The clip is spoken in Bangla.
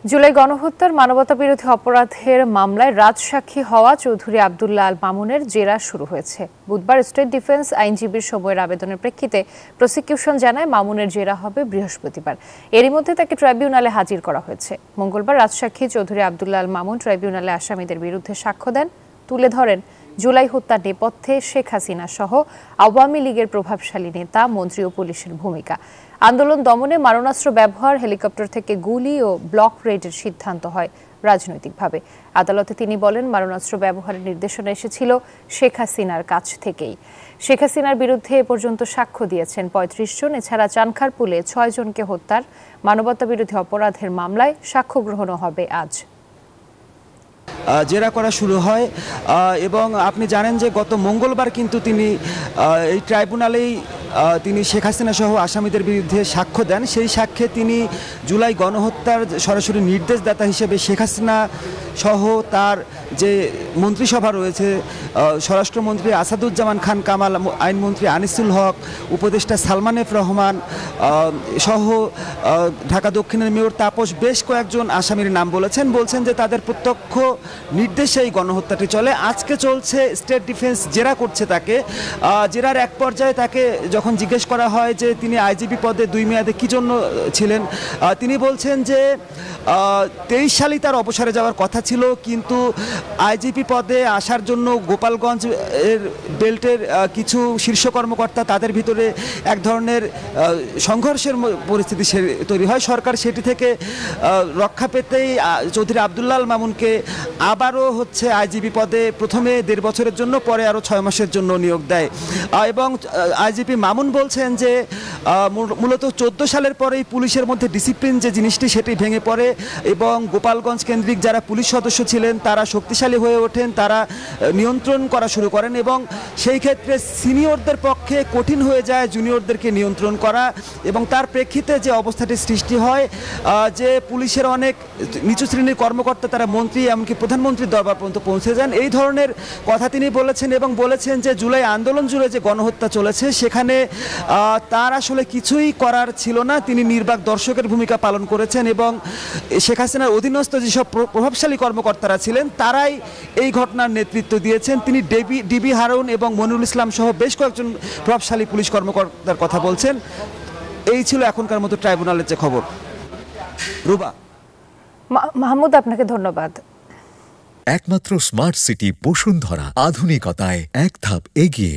জুলাই গণহত্যার মানবতাবিরোধী অপরাধের মামলায় রাজসাক্ষী হওয়া চৌধুরী আব্দুল্লাহ আল মামুনের জেরা শুরু হয়েছে। বুধবার স্টেট ডিফেন্স আইনজীবীর সময়ের আবেদনের প্রেক্ষিতে প্রসিকিউশন জানায় মামুনের জেরা হবে বৃহস্পতিবার। এরই মধ্যে তাকে ট্রাইব্যুনালে হাজির করা হয়েছে। মঙ্গলবার রাজসাক্ষী চৌধুরী আব্দুল্লাহ আল মামুন ট্রাইব্যুনালে আসামিদের বিরুদ্ধে সাক্ষ্য দেন, তুলে ধরেন জুলাই হত্যার নেপথ্যে শেখ হাসিনা সহ আওয়ামী লীগের প্রভাবশালী নেতা, মন্ত্রী ও পুলিশের ভূমিকা, আন্দোলন দমনে মারণাস্ত্র ব্যবহার, হেলিকপ্টার থেকে গুলি ও ব্লক রেডের সিদ্ধান্ত হয় রাজনৈতিকভাবে। আদালতে তিনি বলেন, মারণাস্ত্র ব্যবহারের নির্দেশনা এসেছিল শেখ হাসিনার কাছ থেকেই। শেখ হাসিনার বিরুদ্ধে এ পর্যন্ত সাক্ষ্য দিয়েছেন ৩৫ জন। এছাড়া চানখারপুলে ৬ জনকে হত্যার মানবতাবিরোধী অপরাধের মামলায় সাক্ষ্য গ্রহণও হবে আজ। জেরা করা শুরু হয় এবং আপনি জানেন যে গত মঙ্গলবার কিন্তু তিনি এই ট্রাইব্যুনালেই তিনি শেখ হাসিনা সহ আসামিদের বিরুদ্ধে সাক্ষ্য দেন। সেই সাক্ষ্যে তিনি জুলাই গণহত্যার সরাসরি নির্দেশদাতা হিসেবে শেখ হাসিনা সহ তার যে মন্ত্রিসভা রয়েছে, স্বরাষ্ট্রমন্ত্রী আসাদুজ্জামান খান কামাল, আইনমন্ত্রী আনিসুল হক, উপদেষ্টা সালমান এফ রহমান সহ ঢাকা দক্ষিণের মেয়র তাপস বেশ কয়েকজন আসামির নাম বলছেন যে তাদের প্রত্যক্ষ নির্দেশে এই গণহত্যাটি চলে। আজকে চলছে স্টেট ডিফেন্স জেরা করছে তাকে। জেরার এক পর্যায়ে তাকে যখন জিজ্ঞেস করা হয় যে তিনি আইজিপি পদে 2 মেয়াদে কী জন্য ছিলেন, তিনি বলছেন যে 23 সালেই তার অবসরে যাওয়ার কথা ছিল, কিন্তু আইজিপি পদে আসার জন্য গোপালগঞ্জ এর বেল্টের কিছু শীর্ষ কর্মকর্তা, তাদের ভিতরে এক ধরনের সংঘর্ষের পরিস্থিতি তৈরি হয়। সরকার সেটি থেকে রক্ষা পেতেই চৌধুরী আব্দুল্লাহ আল মামুনকে আবারও আইজিপি পদে প্রথমে 1.5 বছরের জন্য, পরে আরও 6 মাসের জন্য নিয়োগ দেয়। এবং আইজিপি মামুন বলছেন যে মূলত 14 সালের পরেই পুলিশের মধ্যে ডিসিপ্লিন যে জিনিসটি সেটি ভেঙে পড়ে এবং গোপালগঞ্জ কেন্দ্রিক যারা পুলিশ সদস্য ছিলেন তারা শক্তিশালী হয়ে ওঠেন, তারা নিয়ন্ত্রণ করা শুরু করেন এবং সেই ক্ষেত্রে সিনিয়রদের পক্ষে কঠিন হয়ে যায় জুনিয়রদেরকে নিয়ন্ত্রণ করা। এবং তার প্রেক্ষিতে যে অবস্থাটি সৃষ্টি হয় যে পুলিশের অনেক নিচু শ্রেণীর কর্মকর্তা, তারা মন্ত্রী এমনকি প্রধানমন্ত্রীর দরবার পর্যন্ত পৌঁছে যান। এই ধরনের কথা তিনি বলেছেন এবং বলেছেন যে জুলাই আন্দোলন জুড়ে যে গণহত্যা চলেছে সেখানে তার আসলে কিছুই করার ছিল না। তিনি নির্বাক দর্শকের ভূমিকা পালন করেছেন এবং শেখ হাসিনার অধীনস্থ যেসব প্রভাবশালী কর্মকর্তারা ছিলেন তারাই এই ঘটনার নেতৃত্ব দিয়েছেন। তিনি ডিবি হারুন এবং মনিরুল ইসলাম সহ বেশ কয়েকজন প্রভাবশালী পুলিশ কর্মকর্তার কথা বলছেন। এই ছিল এখনকার মতো ট্রাইব্যুনালের যে খবর। রুবা, মাহমুদ, আপনাকে ধন্যবাদ। একমাত্র স্মার্ট সিটি বসুন্ধরা, আধুনিকতায় এক ধাপ এগিয়ে।